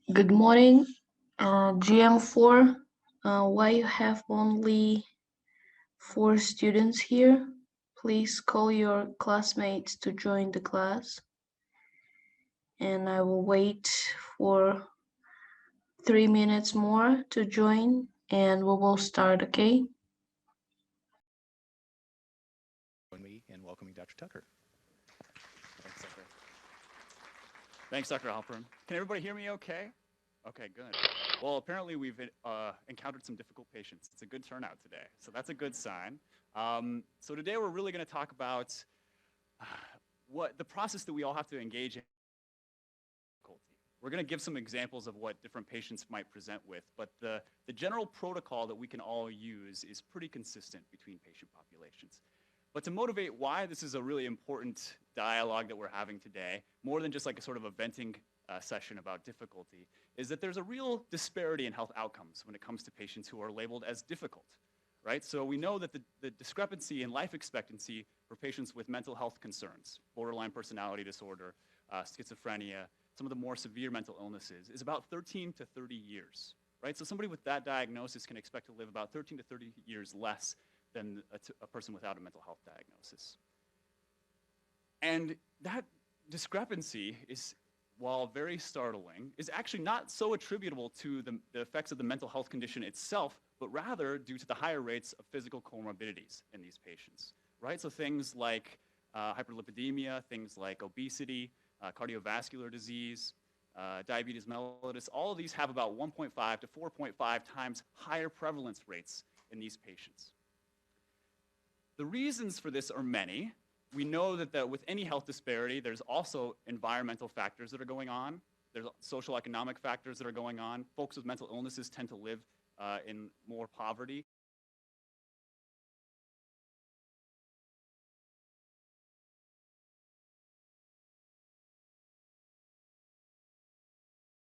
Good morning, GM4. Why you have only four students here? Please call your classmates to join the class, and I will wait for 3 minutes more to join, and we will start. Okay? Join me in welcoming Dr. Tucker. Thanks, Dr. Thanks, Dr. Halpern. Can everybody hear me okay? Okay, good. Well, apparently we've encountered some difficult patients. It's a good turnout today, so that's a good sign. So today we're really going to talk about what the process that we all have to engage in. We're going to give some examples of what different patients might present with, but the general protocol that we can all use is pretty consistent between patient populations. But to motivate why this is a really important dialogue that we're having today, more than just like a sort of a venting session about difficulty, is that there's a real disparity in health outcomes when it comes to patients who are labeled as difficult, right? So we know that the discrepancy in life expectancy for patients with mental health concerns, borderline personality disorder, schizophrenia, some of the more severe mental illnesses, is about 13 to 30 years, right? So somebody with that diagnosis can expect to live about 13 to 30 years less than a person without a mental health diagnosis. And that discrepancy is, while very startling, is actually not so attributable to the effects of the mental health condition itself, but rather due to the higher rates of physical comorbidities in these patients, right? So things like hyperlipidemia, things like obesity, cardiovascular disease, diabetes mellitus, all of these have about 1.5 to 4.5 times higher prevalence rates in these patients. The reasons for this are many. We know that with any health disparity, there's also environmental factors that are going on. There's social economic factors that are going on. Folks with mental illnesses tend to live in more poverty.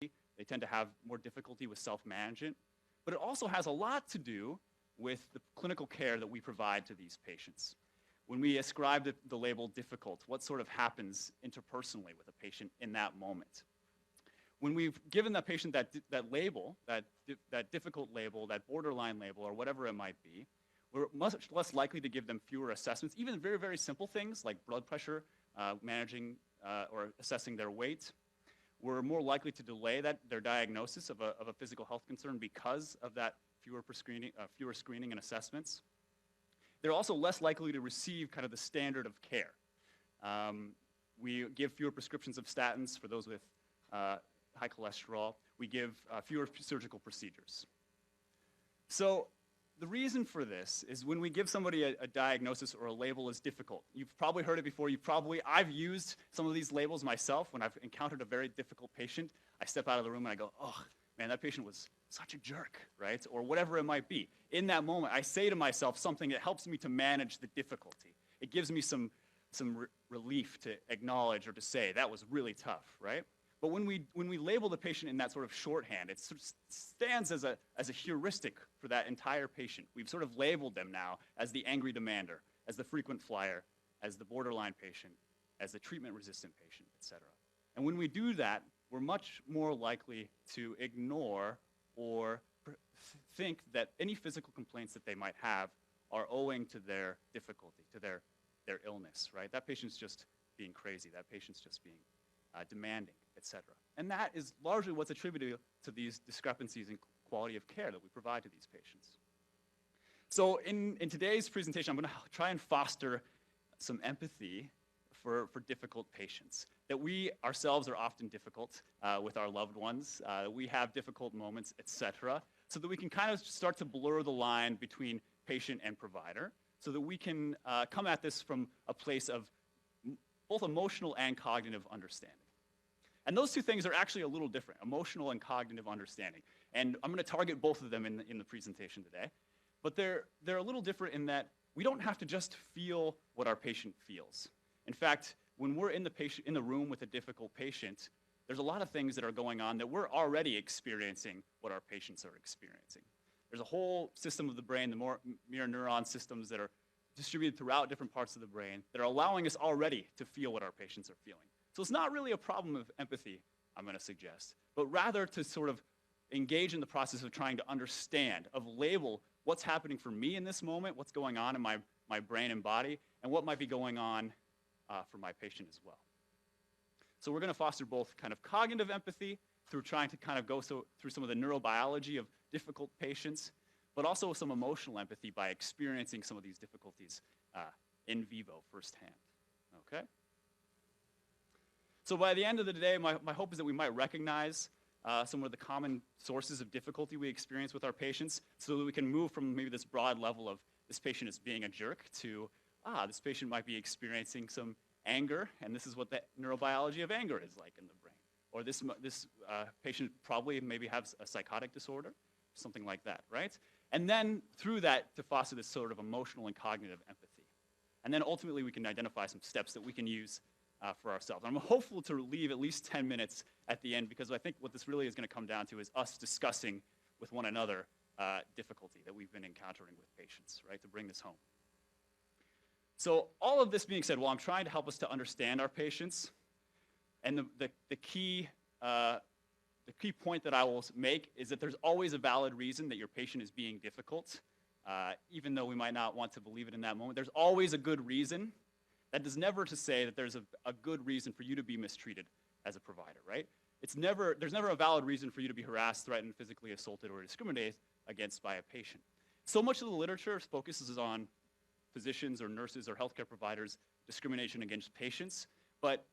They tend to have more difficulty with self-management. But it also has a lot to do with the clinical care that we provide to these patients. When we ascribe the label difficult, what sort of happens interpersonally with a patient in that moment? When we've given that patient that label, that difficult label, that borderline label, or whatever it might be, we're much less likely to give them fewer assessments, even very, very simple things like blood pressure, managing or assessing their weight. We're more likely to delay their diagnosis of a physical health concern because of that fewer screening and assessments. They're also less likely to receive kind of the standard of care. We give fewer prescriptions of statins for those with high cholesterol. We give fewer surgical procedures. So the reason for this is when we give somebody a diagnosis or a label as difficult. You've probably heard it before. I've used some of these labels myself when I've encountered a very difficult patient. I step out of the room and I go, oh, man, that patient was such a jerk, right? Or whatever it might be. In that moment, I say to myself something that helps me to manage the difficulty. It gives me some relief to acknowledge or to say, that was really tough, right? But when we label the patient in that sort of shorthand, it sort of stands as a heuristic for that entire patient. We've sort of labeled them now as the angry demander, as the frequent flyer, as the borderline patient, as the treatment-resistant patient, et cetera. And when we do that, we're much more likely to ignore or think that any physical complaints that they might have are owing to their difficulty, to their illness, right? That patient's just being crazy. That patient's just being demanding, et cetera. And that is largely what's attributed to these discrepancies in quality of care that we provide to these patients. So in today's presentation, I'm going to try and foster some empathy for difficult patients. That we ourselves are often difficult with our loved ones. We have difficult moments, et cetera, so that we can kind of start to blur the line between patient and provider, so that we can come at this from a place of both emotional and cognitive understanding. And those two things are actually a little different, emotional and cognitive understanding. And I'm going to target both of them in the presentation today. But they're a little different in that we don't have to just feel what our patient feels. In fact, when we're in the room with a difficult patient, there's a lot of things that are going on that we're already experiencing what our patients are experiencing. There's a whole system of the brain, the mirror neuron systems that are distributed throughout different parts of the brain that are allowing us already to feel what our patients are feeling. So it's not really a problem of empathy I'm going to suggest, but rather to sort of engage in the process of trying to understand, of label what's happening for me in this moment, what's going on in my brain and body, and what might be going on for my patient as well. So we're going to foster both kind of cognitive empathy through trying to kind of go through some of the neurobiology of difficult patients, but also some emotional empathy by experiencing some of these difficulties in vivo firsthand. Okay? So by the end of the day, my hope is that we might recognize some of the common sources of difficulty we experience with our patients so that we can move from maybe this broad level of this patient is being a jerk to, this patient might be experiencing some anger, and this is what the neurobiology of anger is like in the brain. Or this patient probably maybe has a psychotic disorder, something like that, right? And then through that to foster this sort of emotional and cognitive empathy. And then ultimately we can identify some steps that we can use for ourselves. I'm hopeful to leave at least 10 minutes at the end because I think what this really is going to come down to is us discussing with one another difficulty that we've been encountering with patients, right, to bring this home. So all of this being said, while I'm trying to help us to understand our patients, and the key point that I will make is that there's always a valid reason that your patient is being difficult, even though we might not want to believe it in that moment. There's always a good reason. That is never to say that there's a good reason for you to be mistreated as a provider, right? There's never a valid reason for you to be harassed, threatened, physically assaulted, or discriminated against by a patient. So much of the literature focuses on physicians or nurses or healthcare providers' discrimination against patients, but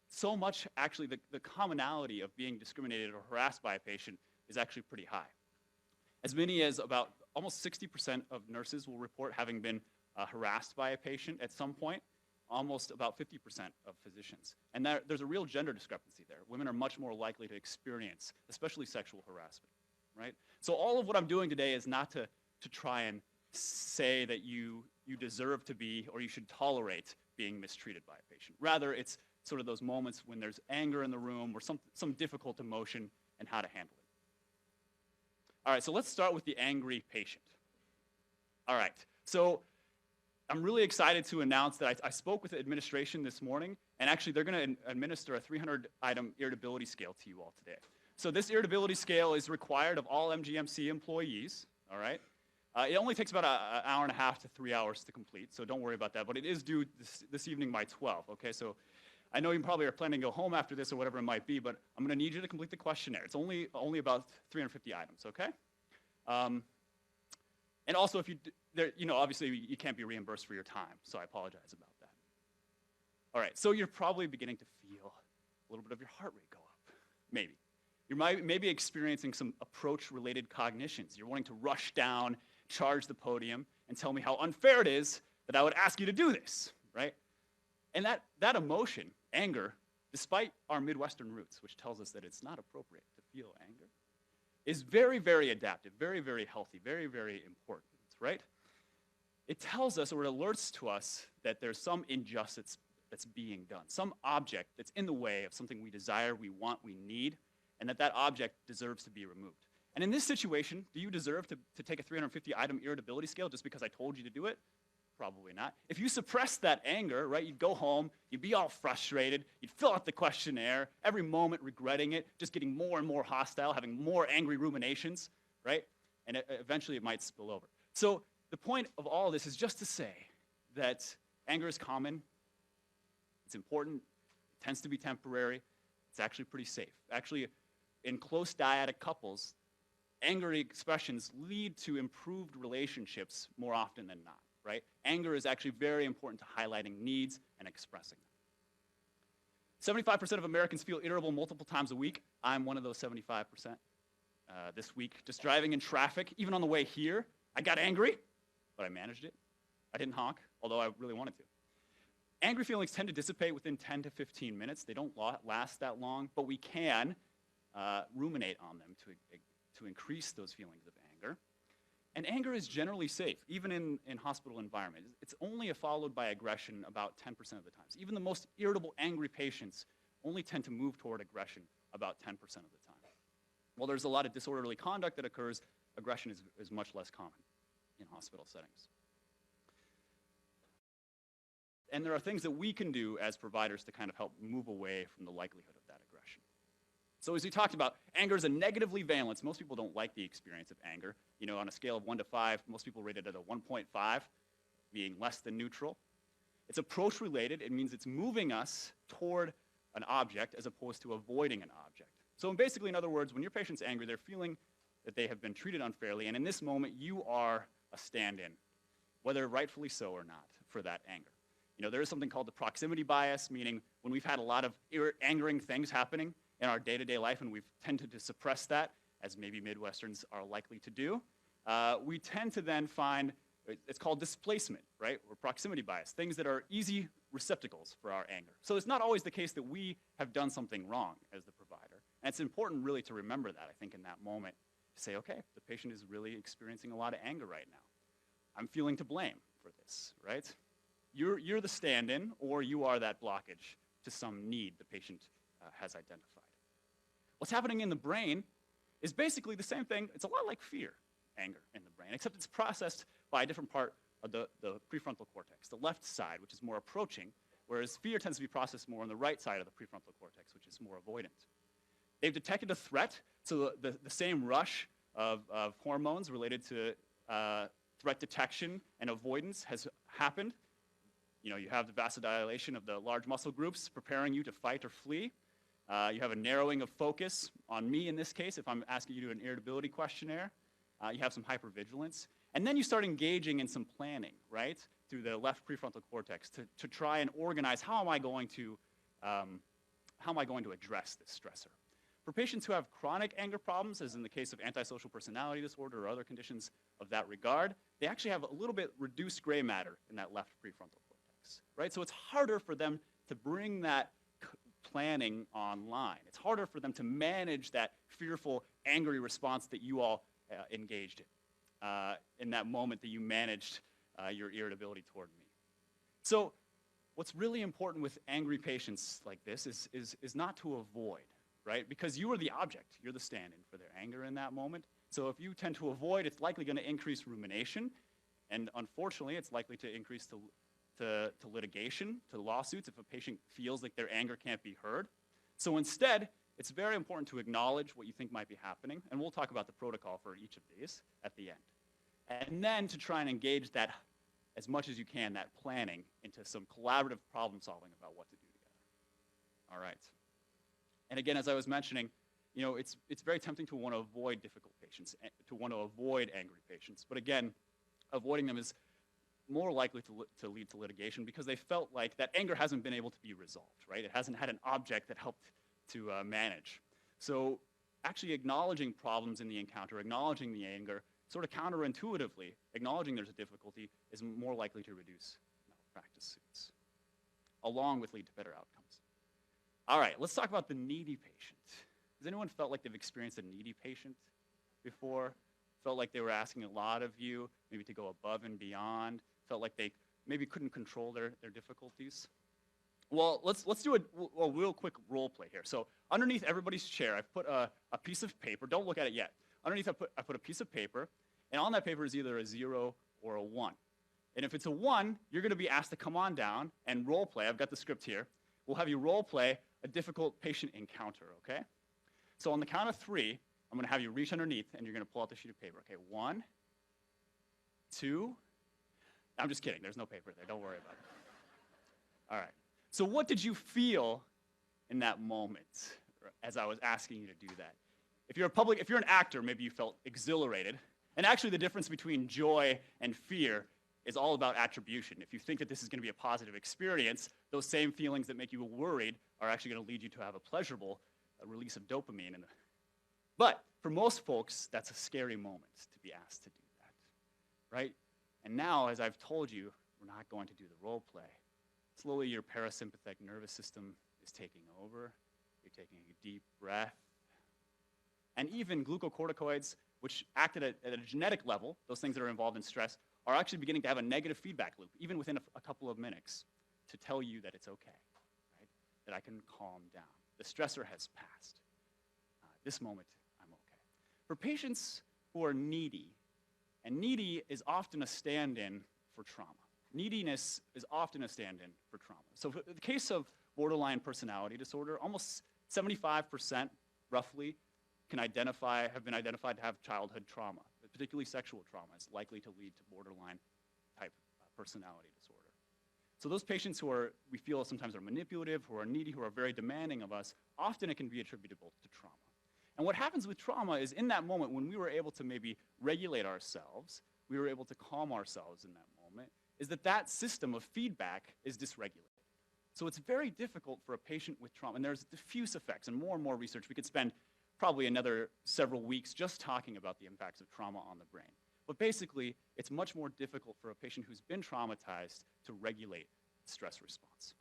so much, actually, the commonality of being discriminated or harassed by a patient is actually pretty high. As many as about almost 60% of nurses will report having been harassed by a patient at some point, almost about 50% of physicians. And there's a real gender discrepancy there. Women are much more likely to experience, especially sexual harassment, right? So all of what I'm doing today is not to try and say that you deserve to be or you should tolerate being mistreated by a patient. Rather, it's sort of those moments when there's anger in the room or some difficult emotion and how to handle it. All right, so let's start with the angry patient. All right, so I'm really excited to announce that I spoke with the administration this morning, and actually they're going to administer a 300-item irritability scale to you all today. So this irritability scale is required of all MGMC employees, all right? It only takes about an hour and a half to 3 hours to complete, so don't worry about that, but it is due this evening by 12, okay? So I know you probably are planning to go home after this or whatever it might be, but I'm going to need you to complete the questionnaire. It's only about 350 items, okay? And also, if obviously you can't be reimbursed for your time, so I apologize about that. All right, so you're probably beginning to feel a little bit of your heart rate go up, maybe. You might maybe experiencing some approach-related cognitions. You're wanting to rush down, charge the podium, and tell me how unfair it is that I would ask you to do this, right? And that emotion, anger, despite our Midwestern roots, which tells us that it's not appropriate to feel anger, is very, very adaptive, very, very healthy, very, very important, right? It tells us or it alerts to us that there's some injustice that's being done, some object that's in the way of something we desire, we want, we need, and that object deserves to be removed. And in this situation, do you deserve to take a 350-item irritability scale just because I told you to do it? Probably not. If you suppress that anger, right, you'd go home, you'd be all frustrated, you'd fill out the questionnaire, every moment regretting it, just getting more and more hostile, having more angry ruminations, right? And eventually it might spill over. So the point of all this is just to say that anger is common, it's important, it tends to be temporary, it's actually pretty safe. Actually, in close dyadic couples, angry expressions lead to improved relationships more often than not. Right? Anger is actually very important to highlighting needs and expressing them. 75% of Americans feel irritable multiple times a week. I'm one of those 75%. This week, just driving in traffic, even on the way here, I got angry, but I managed it. I didn't honk, although I really wanted to. Angry feelings tend to dissipate within 10 to 15 minutes. They don't last that long, but we can ruminate on them to increase those feelings of anger. And anger is generally safe, even in hospital environments. It's only followed by aggression about 10% of the times. Even the most irritable, angry patients only tend to move toward aggression about 10% of the time. While there's a lot of disorderly conduct that occurs, aggression is much less common in hospital settings. And there are things that we can do as providers to kind of help move away from the likelihood of that aggression. So as we talked about, anger is a negatively valence. Most people don't like the experience of anger. You know, on a scale of 1 to 5, most people rate it at a 1.5, being less than neutral. It's approach-related. It means it's moving us toward an object as opposed to avoiding an object. So basically, in other words, when your patient's angry, they're feeling that they have been treated unfairly, and in this moment, you are a stand-in, whether rightfully so or not, for that anger. You know, there is something called the proximity bias, meaning when we've had a lot of angering things happening in our day-to-day life and we've tended to suppress that, as maybe Midwesterns are likely to do, we tend to then find, it's called displacement, right, or proximity bias, things that are easy receptacles for our anger. So it's not always the case that we have done something wrong as the provider. And it's important really to remember that, I think, in that moment, to say, okay, the patient is really experiencing a lot of anger right now. I'm feeling to blame for this, right? You're the stand-in, or you are that blockage to some need the patient has identified. What's happening in the brain is basically the same thing. It's a lot like fear, anger in the brain, except it's processed by a different part of the prefrontal cortex, the left side, which is more approaching, whereas fear tends to be processed more on the right side of the prefrontal cortex, which is more avoidant. They've detected a threat, so the same rush of hormones related to threat detection and avoidance has happened. You know, you have the vasodilation of the large muscle groups preparing you to fight or flee. You have a narrowing of focus on me in this case, if I'm asking you to do an irritability questionnaire. You have some hypervigilance. And then you start engaging in some planning, right, through the left prefrontal cortex to try and organize how am I going to address this stressor. For patients who have chronic anger problems, as in the case of antisocial personality disorder or other conditions of that regard, they actually have a little bit reduced gray matter in that left prefrontal cortex, right? So it's harder for them to bring that planning online. It's harder for them to manage that fearful, angry response that you all engaged in that moment that you managed your irritability toward me. So what's really important with angry patients like this is not to avoid, right? Because you are the object. You're the stand-in for their anger in that moment. So if you tend to avoid, it's likely going to increase rumination. And unfortunately, it's likely to increase to litigation, to lawsuits, if a patient feels like their anger can't be heard. So instead, it's very important to acknowledge what you think might be happening. And we'll talk about the protocol for each of these at the end. And then to try and engage that as much as you can, that planning, into some collaborative problem solving about what to do together. All right. And again, as I was mentioning, you know, it's very tempting to want to avoid difficult patients, to want to avoid angry patients. But again, avoiding them is more likely to lead to litigation because they felt like that anger hasn't been able to be resolved, right? It hasn't had an object that helped to manage. So actually acknowledging problems in the encounter, acknowledging the anger, sort of counterintuitively, acknowledging there's a difficulty is more likely to reduce malpractice suits, along with lead to better outcomes. All right, let's talk about the needy patient. Has anyone felt like they've experienced a needy patient before? Felt like they were asking a lot of you, maybe to go above and beyond? Felt like they maybe couldn't control their difficulties? Well, let's do a real quick role play here. So underneath everybody's chair, I've put a piece of paper. Don't look at it yet. Underneath, I put a piece of paper, and on that paper is either a 0 or a 1. And if it's a 1, you're going to be asked to come on down and role play. I've got the script here. We'll have you role play a difficult patient encounter, okay? So on the count of 3, I'm going to have you reach underneath, and you're going to pull out the sheet of paper. Okay, 1, 2. I'm just kidding. There's no paper there. Don't worry about it. All right. So what did you feel in that moment as I was asking you to do that? If you're an actor, maybe you felt exhilarated. And actually, the difference between joy and fear is all about attribution. If you think that this is going to be a positive experience, those same feelings that make you worried are actually going to lead you to have a pleasurable release of dopamine. But for most folks, that's a scary moment to be asked to do that, right? And now, as I've told you, we're not going to do the role play. Slowly, your parasympathetic nervous system is taking over. You're taking a deep breath. And even glucocorticoids, which act at a genetic level, those things that are involved in stress, are actually beginning to have a negative feedback loop, even within a couple of minutes, to tell you that it's okay, right? That I can calm down. The stressor has passed. This moment, I'm okay. For patients who are needy, and needy is often a stand-in for trauma. Neediness is often a stand-in for trauma. So for the case of borderline personality disorder, almost 75% roughly, have been identified to have childhood trauma, particularly sexual trauma. It's likely to lead to borderline type personality disorder. So those patients who we feel sometimes are manipulative, who are needy, who are very demanding of us, often it can be attributable to trauma. And what happens with trauma is in that moment when we were able to maybe regulate ourselves, we were able to calm ourselves in that moment, is that system of feedback is dysregulated. So it's very difficult for a patient with trauma, and there's diffuse effects and more research. We could spend probably another several weeks just talking about the impacts of trauma on the brain. But basically, it's much more difficult for a patient who's been traumatized to regulate stress response.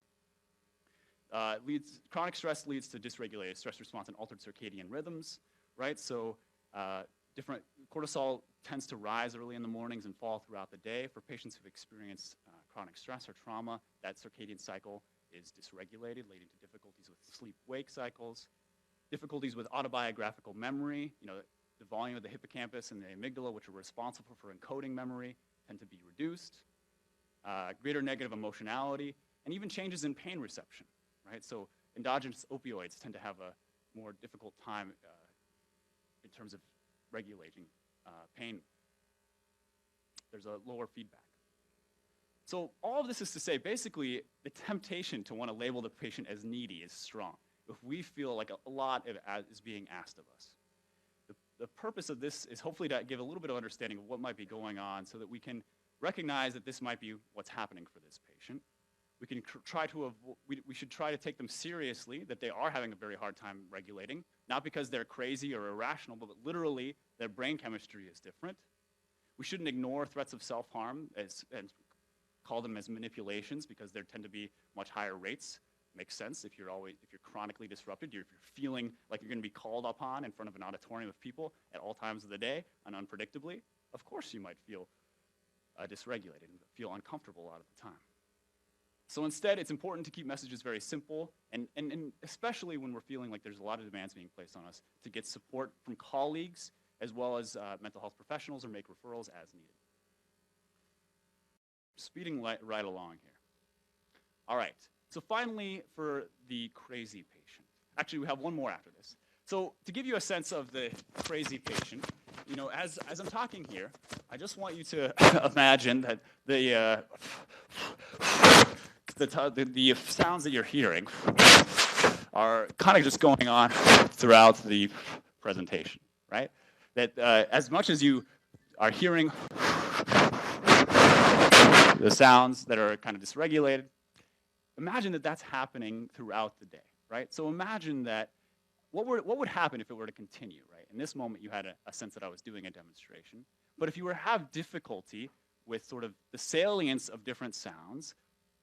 Chronic stress leads to dysregulated stress response and altered circadian rhythms, right? So different cortisol tends to rise early in the mornings and fall throughout the day. For patients who've experienced chronic stress or trauma, that circadian cycle is dysregulated, leading to difficulties with sleep-wake cycles, difficulties with autobiographical memory. The volume of the hippocampus and the amygdala, which are responsible for encoding memory, tend to be reduced, greater negative emotionality, and even changes in pain reception, right? So endogenous opioids tend to have a more difficult time in terms of regulating pain. There's a lower feedback. So all of this is to say, basically, the temptation to want to label the patient as needy is strong if we feel like a lot is being asked of us. The purpose of this is hopefully to give a little bit of understanding of what might be going on so that we can recognize that this might be what's happening for this patient. We can we should try to take them seriously, that they are having a very hard time regulating, not because they're crazy or irrational, but literally their brain chemistry is different. We shouldn't ignore threats of self-harm and call them as manipulations, because there tend to be much higher rates. Makes sense if you're chronically disrupted, if you're feeling like you're going to be called upon in front of an auditorium of people at all times of the day and unpredictably, of course you might feel dysregulated and feel uncomfortable a lot of the time. So instead, it's important to keep messages very simple, and especially when we're feeling like there's a lot of demands being placed on us, to get support from colleagues as well as mental health professionals, or make referrals as needed. Speeding right along here. All right. So finally, for the crazy patient. Actually, we have one more after this. So to give you a sense of the crazy patient, as I'm talking here, I just want you to imagine that the sounds that you're hearing are kind of just going on throughout the presentation, right? That as much as you are hearing the sounds that are kind of dysregulated, imagine that that's happening throughout the day, right? So imagine that what would happen if it were to continue, right? In this moment, you had a sense that I was doing a demonstration. But if you were to have difficulty with sort of the salience of different sounds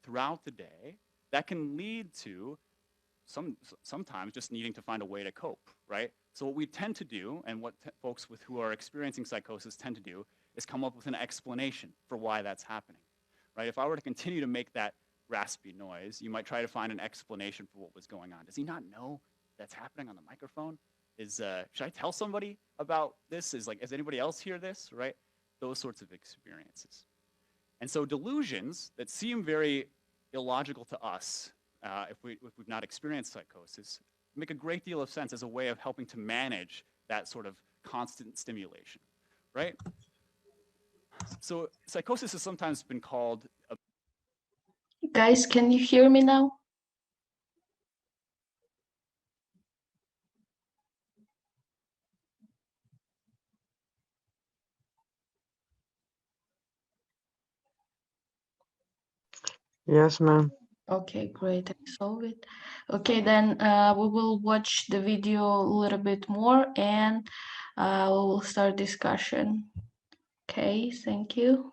throughout the day, that can lead to sometimes just needing to find a way to cope, right? So what we tend to do, and what folks who are experiencing psychosis tend to do, is come up with an explanation for why that's happening, right? If I were to continue to make that raspy noise, you might try to find an explanation for what was going on. Does he not know that's happening on the microphone? Should I tell somebody about this? Is anybody else hear this, right? Those sorts of experiences. And so delusions that seem very illogical to us, if we've not experienced psychosis, make a great deal of sense as a way of helping to manage that sort of constant stimulation, right? So psychosis has sometimes been called Guys, can you hear me now? Yes, ma'am. Okay, great. I solved it. Okay, then we will watch the video a little bit more, and we will start discussion. Okay, thank you.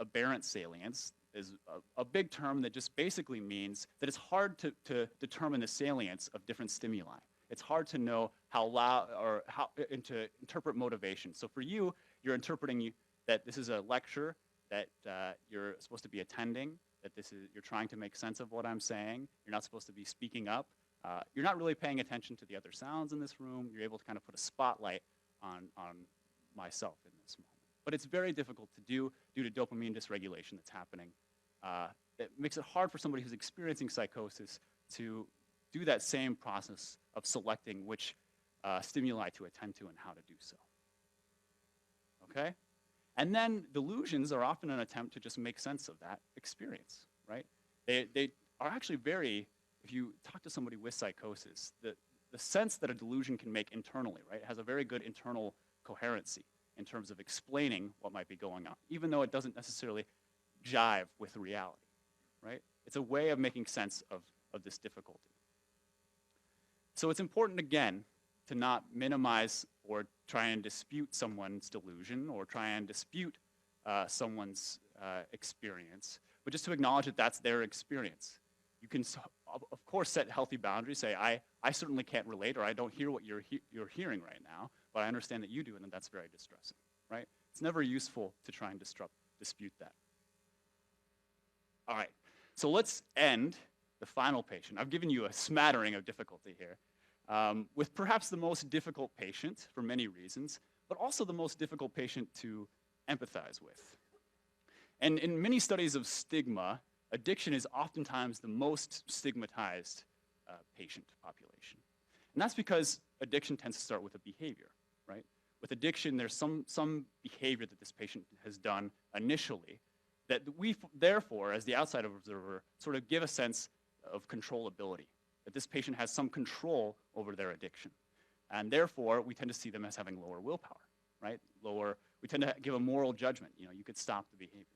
aberrant salience is a big term that just basically means that it's hard to determine the salience of different stimuli. It's hard to know how loud or and to interpret motivation. So for you, you're interpreting that this is a lecture that you're supposed to be attending, that you're trying to make sense of what I'm saying. You're not supposed to be speaking up. You're not really paying attention to the other sounds in this room. You're able to kind of put a spotlight on myself in this moment. But it's very difficult to do due to dopamine dysregulation that's happening. It makes it hard for somebody who's experiencing psychosis to do that same process of selecting which stimuli to attend to and how to do so. Okay? And then delusions are often an attempt to just make sense of that experience, right? They are actually very, if you talk to somebody with psychosis, the sense that a delusion can make internally, right, has a very good internal coherency in terms of explaining what might be going on, even though it doesn't necessarily jive with reality, right? It's a way of making sense of this difficulty. So it's important, again, to not minimize or try and dispute someone's delusion or try and dispute someone's experience, but just to acknowledge that that's their experience. You can, of course, set healthy boundaries, say, I certainly can't relate, or I don't hear what you're hearing right now, but I understand that you do, and then that's very distressing, right? It's never useful to try and dispute that. All right, so let's end the final patient. I've given you a smattering of difficulty here, with perhaps the most difficult patient for many reasons, but also the most difficult patient to empathize with. And in many studies of stigma, addiction is oftentimes the most stigmatized patient population. And that's because addiction tends to start with a behavior, right? With addiction, there's some behavior that this patient has done initially that we, therefore, as the outside observer, sort of give a sense of controllability, that this patient has some control over their addiction. And therefore, we tend to see them as having lower willpower, right? We tend to give a moral judgment. You know, you could stop the behavior.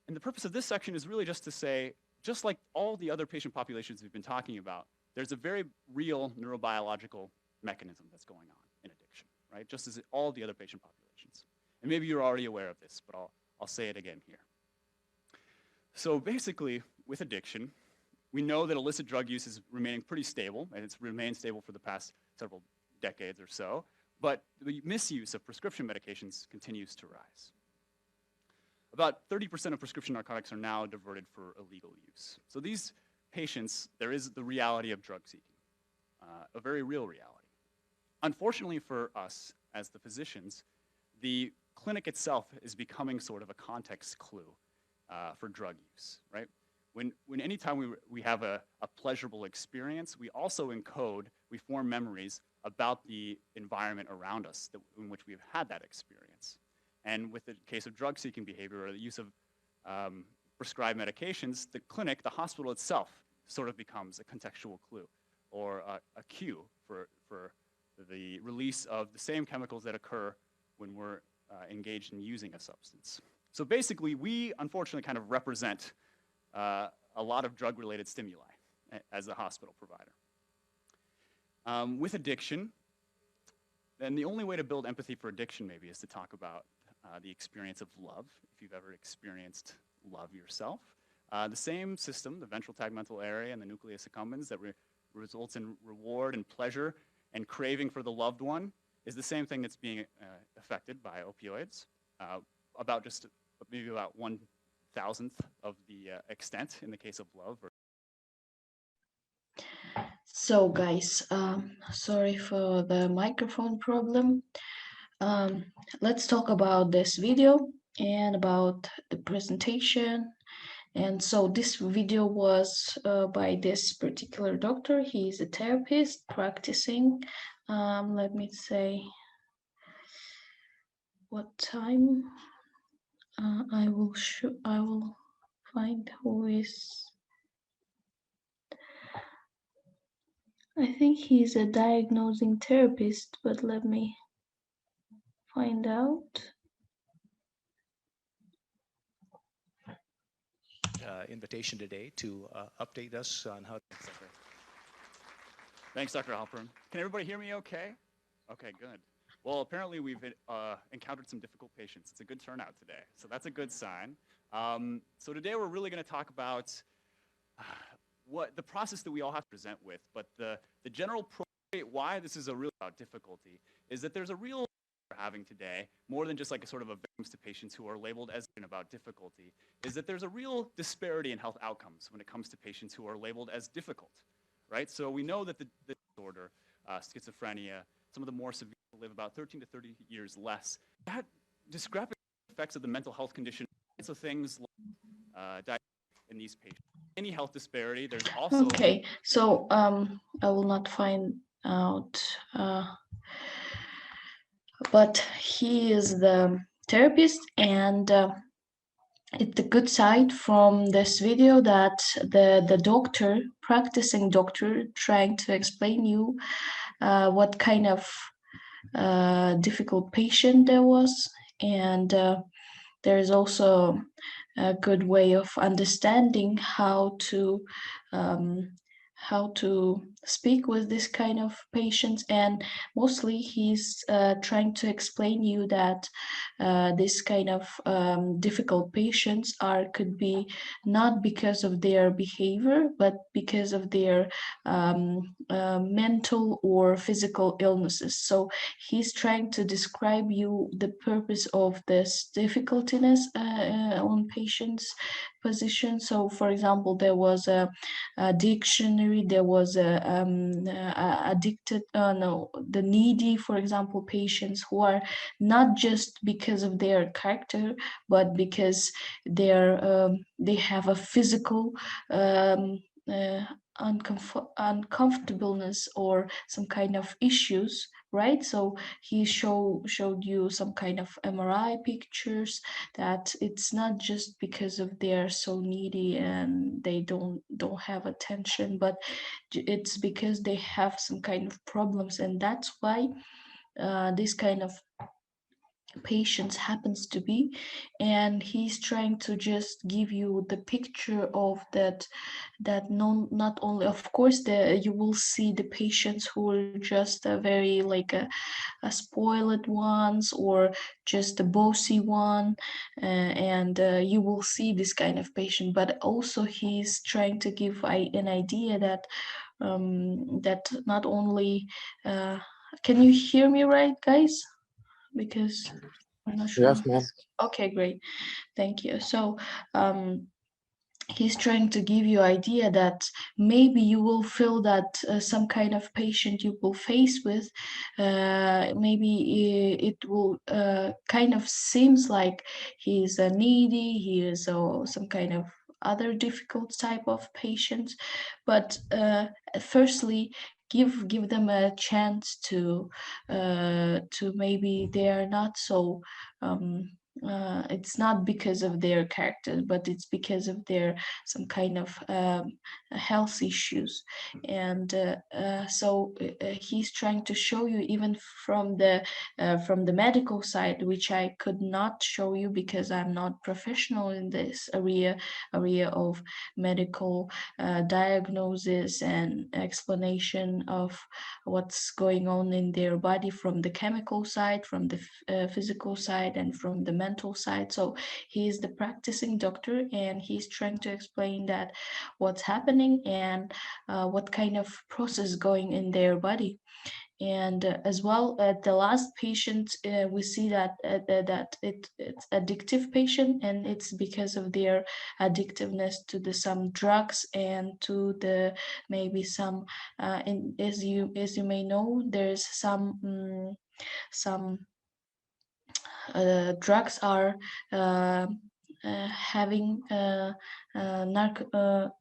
And the purpose of this section is really just to say, just like all the other patient populations we've been talking about, there's a very real neurobiological mechanism that's going on in addiction, right? Just as all the other patient populations. And maybe you're already aware of this, but I'll say it again here. So basically, with addiction, we know that illicit drug use is remaining pretty stable, and it's remained stable for the past several decades or so, but the misuse of prescription medications continues to rise. About 30% of prescription narcotics are now diverted for illegal use. So these patients, there is the reality of drug seeking, a very real reality. Unfortunately for us as the physicians, the clinic itself is becoming sort of a context clue for drug use, right? When anytime we have a pleasurable experience, we also encode, we form memories about the environment around us in which we've had that experience. And with the case of drug-seeking behavior or the use of prescribed medications, the clinic, the hospital itself, sort of becomes a contextual clue or a cue for the release of the same chemicals that occur when we're engaged in using a substance. So basically, we unfortunately kind of represent a lot of drug-related stimuli as a hospital provider. With addiction, then the only way to build empathy for addiction maybe is to talk about the experience of love, if you've ever experienced love yourself. The same system, the ventral tegmental area and the nucleus accumbens that results in reward and pleasure and craving for the loved one is the same thing that's being affected by opioids, maybe about 1/1000th of the extent in the case of love. So guys, sorry for the microphone problem. Let's talk about this video and about the presentation. And so this video was by this particular doctor. He's a therapist practicing. Let me say what time. I will find who is. I think he's a diagnosing therapist, but let me find out. Invitation today to update us on how. Thanks, Dr. Halpern. Can everybody hear me okay? Okay, good. Well, apparently we've encountered some difficult patients. It's a good turnout today, so that's a good sign. So today we're really going to talk about what the process that we all have to present with, but the general why this is a real difficulty is that there's a real we're having today, more than just like a sort of a victims to patients who are labeled as about difficulty, is that there's a real disparity in health outcomes when it comes to patients who are labeled as difficult, right? So we know that the disorder, schizophrenia, some of the more severe live about 13 to 30 years less. That discrepancy effects of the mental health condition, so things like in these patients. any health disparity, there's also Okay, so I will not find out, but he is the therapist, and it's the good side from this video that the doctor, practicing doctor, trying to explain you what kind of difficult patient there was, and there is also a good way of understanding um, how to speak with this kind of patients. And mostly he's trying to explain you that this kind of difficult patients are could be not because of their behavior but because of their mental or physical illnesses. So he's trying to describe you the purpose of this difficultiness on patients' position. So, for example, there was a dictionary, there was addicted, no, the needy, for example, patients who are not just because of their character, but because they have a physical uh, uncomfortableness or some kind of issues, right? So he showed you some kind of MRI pictures that it's not just because of they're so needy and they don't have attention, but it's because they have some kind of problems, and that's why this kind of patients happens to be. And he's trying to just give you the picture of that not only, of course, you will see the patients who are just a very like a spoiled ones or just a bossy one, and you will see this kind of patient. But also he's trying to give an idea that that not only can you hear me right, guys? Because I'm not sure. Yes, ma'am. Okay, great. Thank you. So, he's trying to give you idea that maybe you will feel that some kind of patient you will face with, maybe it will kind of seems like he's a needy, he is some kind of other difficult type of patients, but firstly give them a chance to maybe they are not so it's not because of their character, but it's because of their some kind of health issues. And so he's trying to show you even from the medical side, which I could not show you because I'm not professional in this area of medical diagnosis and explanation of what's going on in their body from the chemical side, from the physical side, and from the mental side. So he is the practicing doctor, and he's trying to explain that what's happening and what kind of process going in their body. And as well, at the last patient, we see that it's addictive patient, and it's because of their addictiveness to the some drugs and to the maybe some and as you may know, there's some drugs are uh, having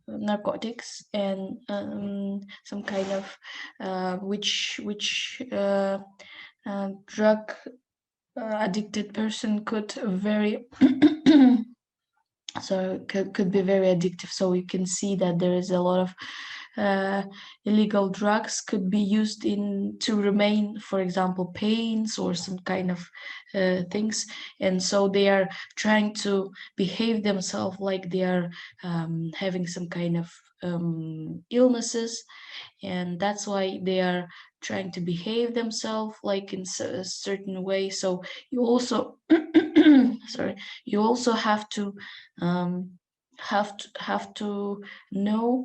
narcotics and some kind of which drug addicted person could very so could be very addictive. So you can see that there is a lot of uh, illegal drugs could be used in to remain, for example, pains or some kind of things. And so they are trying to behave themselves like they are having some kind of illnesses, and that's why they are trying to behave themselves like in a certain way. So you also sorry, you also um, have to know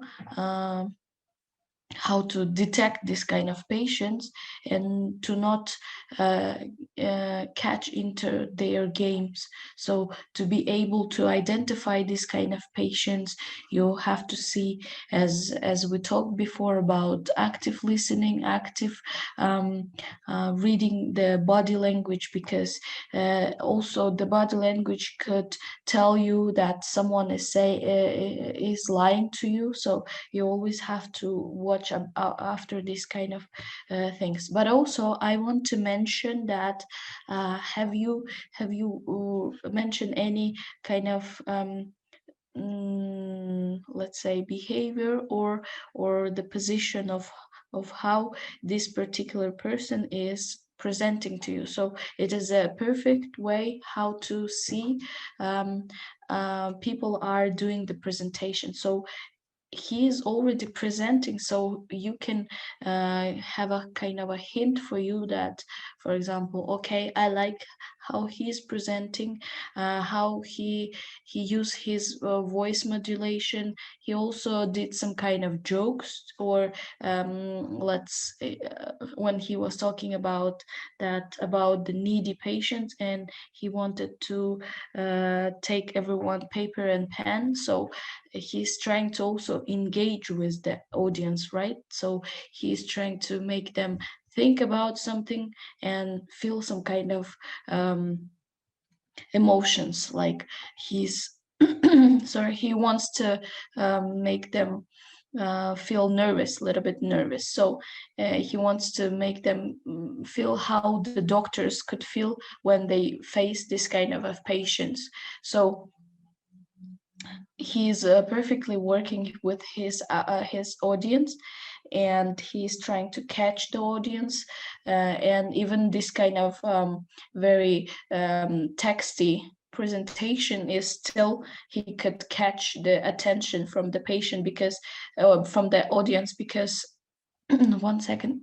how to detect this kind of patients and to not catch into their games. So to be able to identify this kind of patients, you have to see, as we talked before, about active listening, active reading the body language, because also the body language could tell you that someone is lying to you. So you always have to watch after this kind of things. But also, I want to mention that have you mentioned any kind of let's say behavior or the position of how this particular person is presenting to you? So it is a perfect way how to see people are doing the presentation. So he is already presenting, so you can have a kind of a hint for you that, for example, okay, I like how he's presenting, how he used his voice modulation. He also did some kind of jokes, or let's when he was talking about that, about the needy patients, and he wanted to take everyone paper and pen. So he's trying to also engage with the audience, right? So he's trying to make them think about something and feel some kind of emotions, like he's sorry, he wants to make them feel nervous, a little bit nervous. So he wants to make them feel how the doctors could feel when they face this kind of patients. So he's perfectly working with his audience, and he's trying to catch the audience, and even this kind of very texty presentation is still, he could catch the attention from the patient, because from the audience, because one second.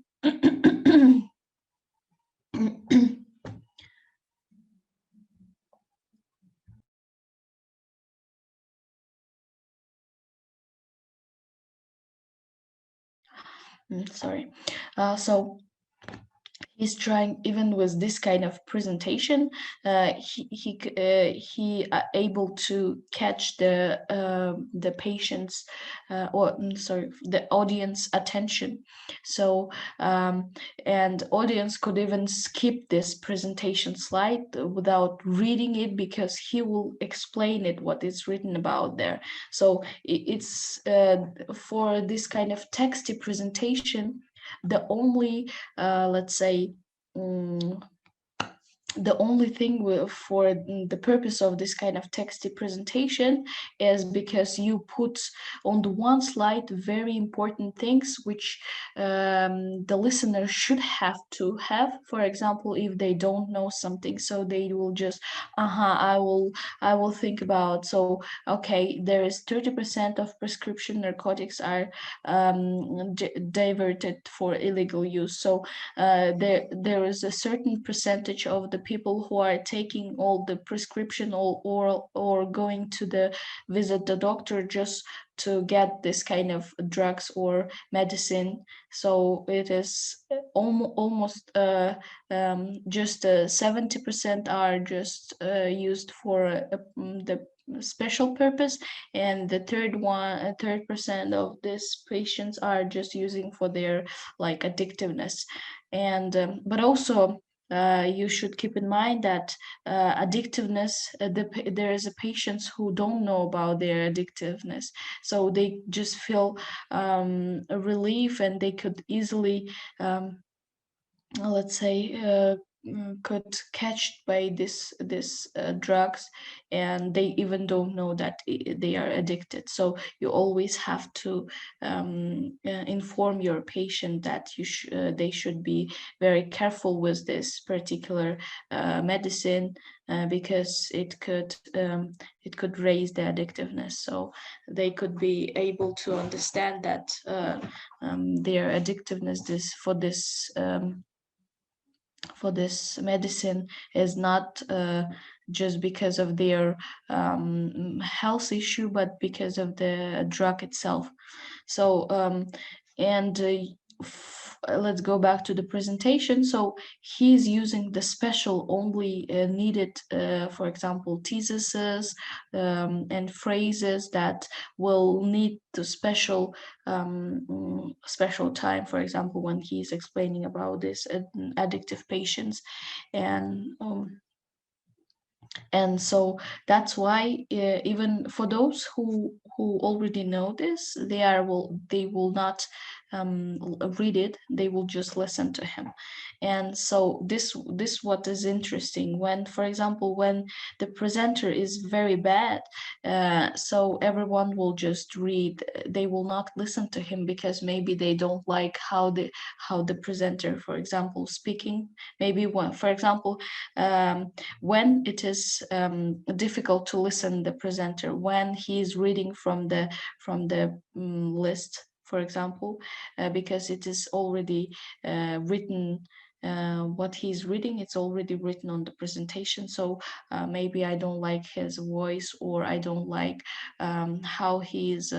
Sorry. So he's trying, even with this kind of presentation, he able to catch the patient's or sorry, the audience attention. So and audience could even skip this presentation slide without reading it, because he will explain it what is written about there. So it's for this kind of texty presentation, the only let's say mm, the only thing for the purpose of this kind of texty presentation is because you put on the one slide very important things which the listener should have to have. For example, if they don't know something, so they will just I will think about. So okay, there is 30% of prescription narcotics are diverted for illegal use. So there is a certain percentage of the people who are taking all the prescription, or going to the visit the doctor just to get this kind of drugs or medicine. So it is almost just 70% are just used for the special purpose, and the 3% of these patients are just using for their like addictiveness. And but also you should keep in mind that addictiveness, there is a patients who don't know about their addictiveness, so they just feel a relief, and they could easily let's say could catch by this drugs, and they even don't know that they are addicted. So you always have to inform your patient that they should be very careful with this particular medicine, because it could raise the addictiveness. So they could be able to understand that their addictiveness for this medicine is not just because of their health issue, but because of the drug itself. So And let's go back to the presentation. So he's using the special only needed, for example, theses and phrases that will need the special time, for example, when he's explaining about this addictive patients. And so that's why even for those who already know this, they will not read it, they will just listen to him. And so this what is interesting, when, for example, when the presenter is very bad, so everyone will just read, they will not listen to him, because maybe they don't like how the presenter, for example, speaking. Maybe one, for example, when it is difficult to listen the presenter, when he is reading from the list, for example, because it is already written, what he's reading, it's already written on the presentation. So maybe I don't like his voice, or I don't like how he is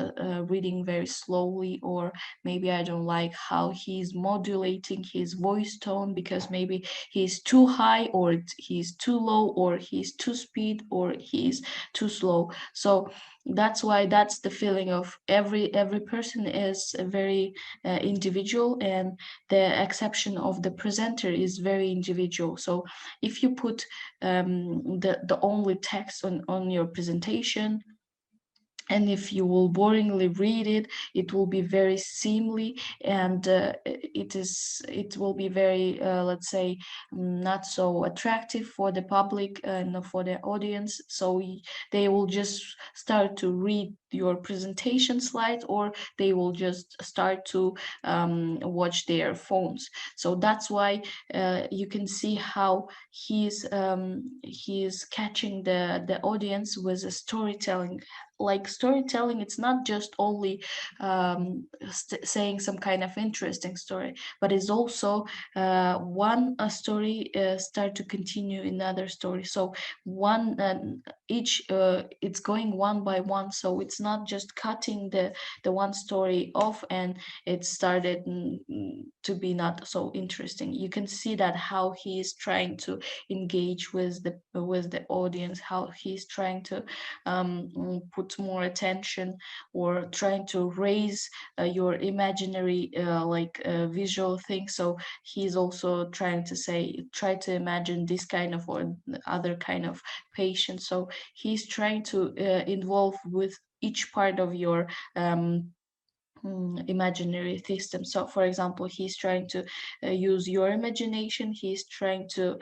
reading very slowly, or maybe I don't like how he's modulating his voice tone, because maybe he's too high, or he's too low, or he's too speed, or he's too slow. So that's why that's the feeling of every person is very individual, and the exception of the presenter is very individual. So if you put the only text on your presentation, and if you will boringly read it, it will be very seamly, and it will be very, let's say, not so attractive for the public and for the audience. So they will just start to read your presentation slides, or they will just start to watch their phones. So that's why you can see how he's catching the audience with a storytelling. Like storytelling, it's not just only saying some kind of interesting story, but it's also one a story start to continue another story. So one each it's going one by one, so it's not just cutting the one story off and it started to be not so interesting. You can see that how he is trying to engage with the audience, how he's trying to put more attention, or trying to raise your imaginary visual thing. So he's also trying to say, try to imagine this kind of or other kind of patient. So he's trying to involve with each part of your imaginary system. So for example, he's trying to use your imagination, he's trying to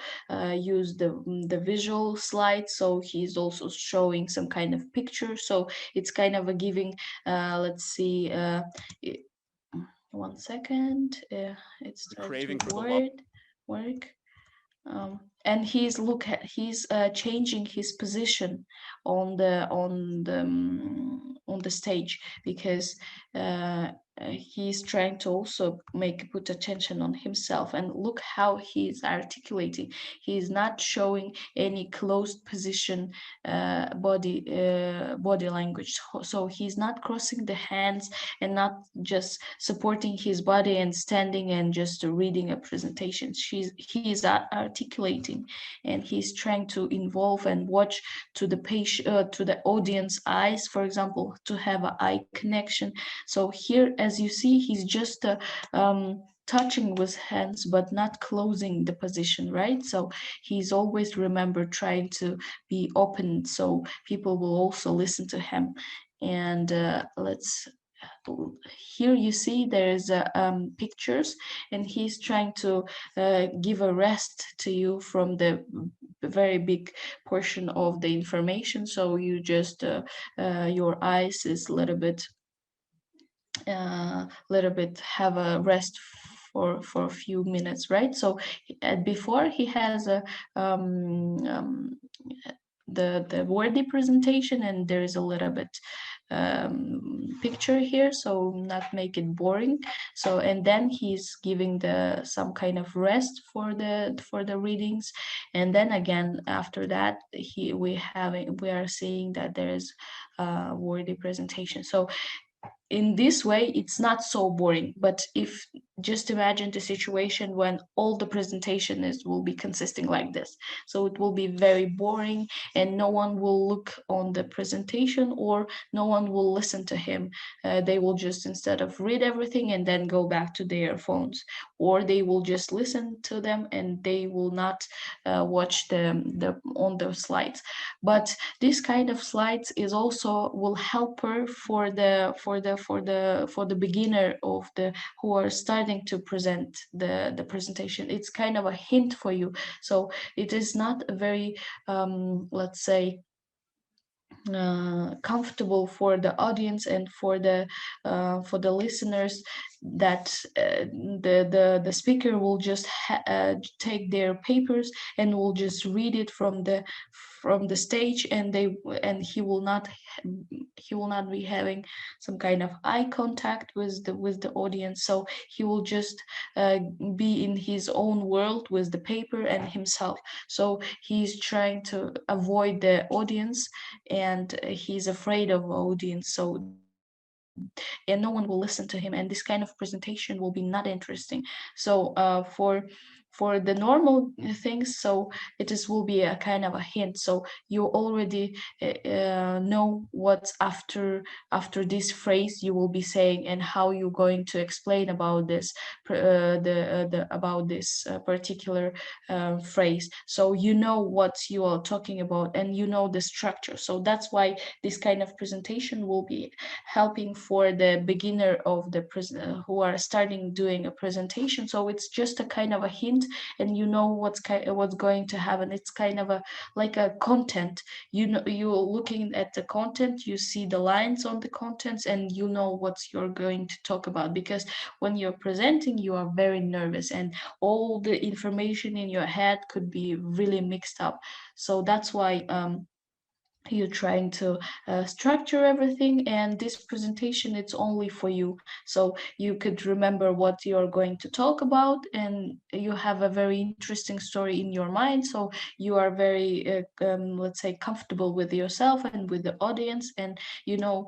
use the visual slide, so he's also showing some kind of picture. So it's kind of a giving, let's see, one second, it The started to craving for the love. work. And he's changing his position on the stage, because he's trying to also put attention on himself. And look how he's articulating. He's not showing any closed position, body language. So he's not crossing the hands and not just supporting his body and standing and just reading a presentation. He is articulating, and he's trying to involve and watch to the patient, to the audience eyes, for example, to have an eye connection. So here, as you see, he's just touching with hands but not closing the position, right? So he's always, remember, trying to be open, so people will also listen to him. And let's here you see there's pictures, and he's trying to give a rest to you from the very big portion of the information. So you just your eyes is a little bit have a rest for a few minutes, right? So before he has a the wordy presentation, and there is a little bit picture here, so not make it boring. So and then he's giving the some kind of rest for the readings, and then again after that we are seeing that there is wordy presentation. So in this way it's not so boring. But if just imagine the situation when all the presentation is will be consisting like this, so it will be very boring, and no one will look on the presentation, or no one will listen to him. They will just, instead of read everything and then go back to their phones, or they will just listen to them and they will not watch the on the slides. But this kind of slides is also will help her for the beginner of the who are starting to present the presentation. It's kind of a hint for you, so it is not a very let's say comfortable for the audience and for the listeners, that the speaker will just take their papers and will just read it from the stage, and they and he will not be having some kind of eye contact with the audience. So he will just be in his own world with the paper and himself. So he's trying to avoid the audience, and he's afraid of audience. So and no one will listen to him, and this kind of presentation will be not interesting. So for the normal things, so it is will be a kind of a hint, so you already know what's after this phrase you will be saying, and how you're going to explain about this the about this particular phrase. So you know what you are talking about, and you know the structure. So that's why this kind of presentation will be helping for the beginner of the who are starting doing a presentation. So it's just a kind of a hint, and you know what's going to happen. It's kind of a like a content. You know, you're looking at the content, you see the lines on the contents, and you know what you're going to talk about, because when you're presenting you are very nervous, and all the information in your head could be really mixed up. So that's why you're trying to structure everything, and this presentation it's only for you, so you could remember what you're going to talk about, and you have a very interesting story in your mind, so you are very let's say comfortable with yourself and with the audience, and you know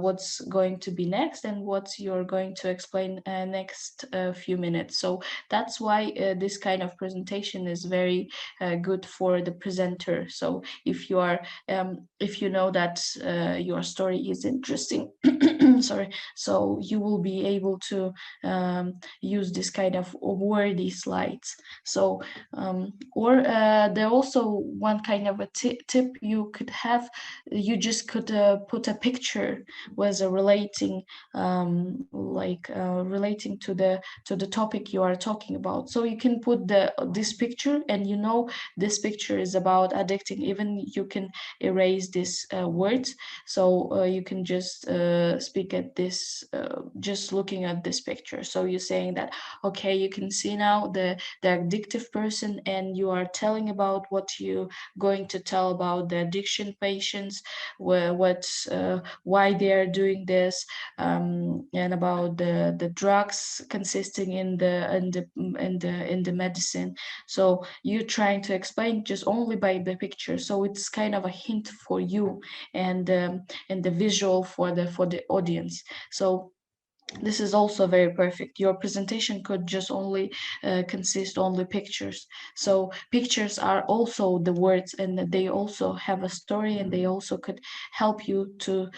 what's going to be next and what you're going to explain next few minutes. So that's why this kind of presentation is very good for the presenter. So if you know that your story is interesting, sorry, so you will be able to use this kind of wordy slides. So or there also one kind of a tip you could have. You just could put a picture with a relating relating to the topic you are talking about. So you can put this picture, and you know this picture is about addicting. Even you can erase these words, so you can just speak at this just looking at this picture. So you're saying that, okay, you can see now the addictive person, and you are telling about what you going to tell about the addiction patients, why they are doing this, and about the drugs consisting in the medicine. So you're trying to explain just only by the picture, so it's kind of a hint for you, and the visual for the audience. So this is also very perfect. Your presentation could just only consist only pictures. So pictures are also the words, and they also have a story, and they also could help you to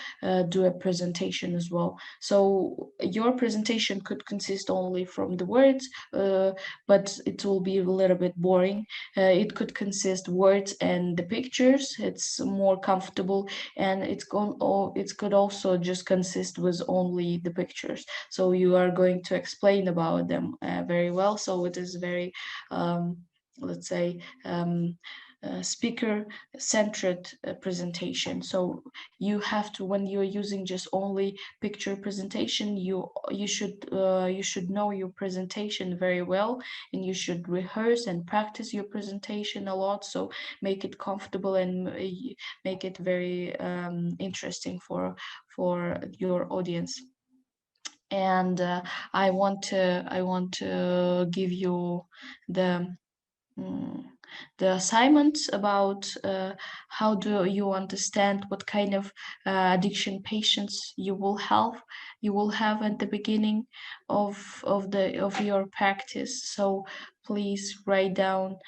do a presentation as well. So your presentation could consist only from the words, but it will be a little bit boring. It could consist words and the pictures. It's more comfortable, and it could also just consist with only the pictures. So you are going to explain about them very well. So it is very let's say speaker centered presentation. So you have to, when you're using just only picture presentation, you should know your presentation very well, and you should rehearse and practice your presentation a lot, so make it comfortable, and make it very interesting for your audience. And I want to give you the the assignments about how do you understand what kind of addiction patients you will have at the beginning of your practice. So please write down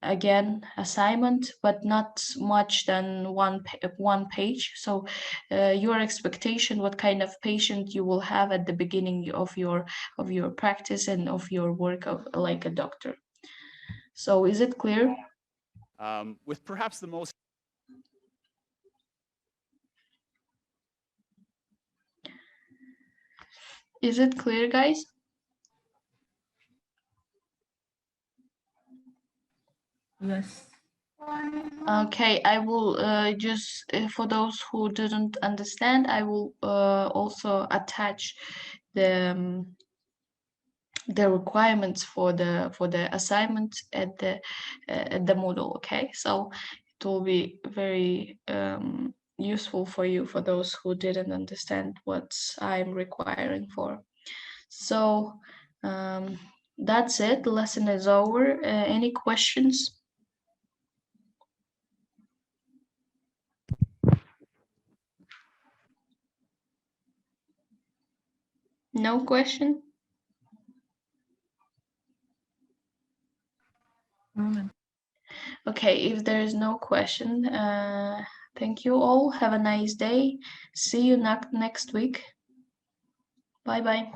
again assignment, but not much than one page. So your expectation, what kind of patient you will have at the beginning of your practice and of your work like a doctor. So is it clear? With perhaps the most Is it clear, guys? Yes. Okay, I will just for those who didn't understand, I will also attach the requirements for the assignment at the Moodle. Okay, so it will be very useful for you, for those who didn't understand what I'm requiring for. So that's it. The lesson is over. Any questions? No question? Okay, if there is no question, thank you all. Have a nice day. See you next week. Bye bye.